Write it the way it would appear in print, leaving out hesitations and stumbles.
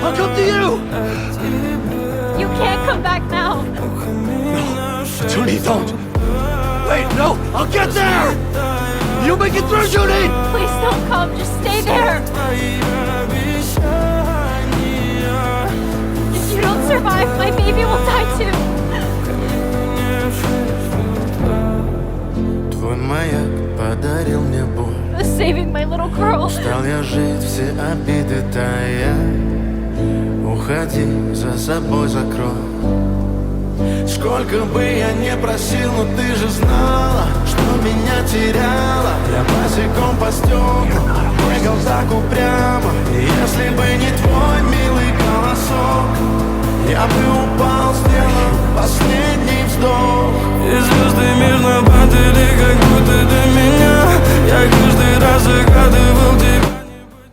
I'll come to you! You can't come back now. Judy, don't! Wait, no! I'll get there! You'll make it through, Judy! Please don't come. Just stay there. If you don't survive, my baby will die too. Твой маяк подарил мне боль. Saving my little girl. Стал я жить, все обиды тая. Уходи, за собой закрой. Сколько бы я не просил, но ты же знала, что меня теряла. Я босиком по стеклам бегал так упрямо. И если бы не твой милый голосок, я бы упал, сделал последний вздох. И звезды мирно падали, как будто до меня. Я каждый раз загадывал тебя.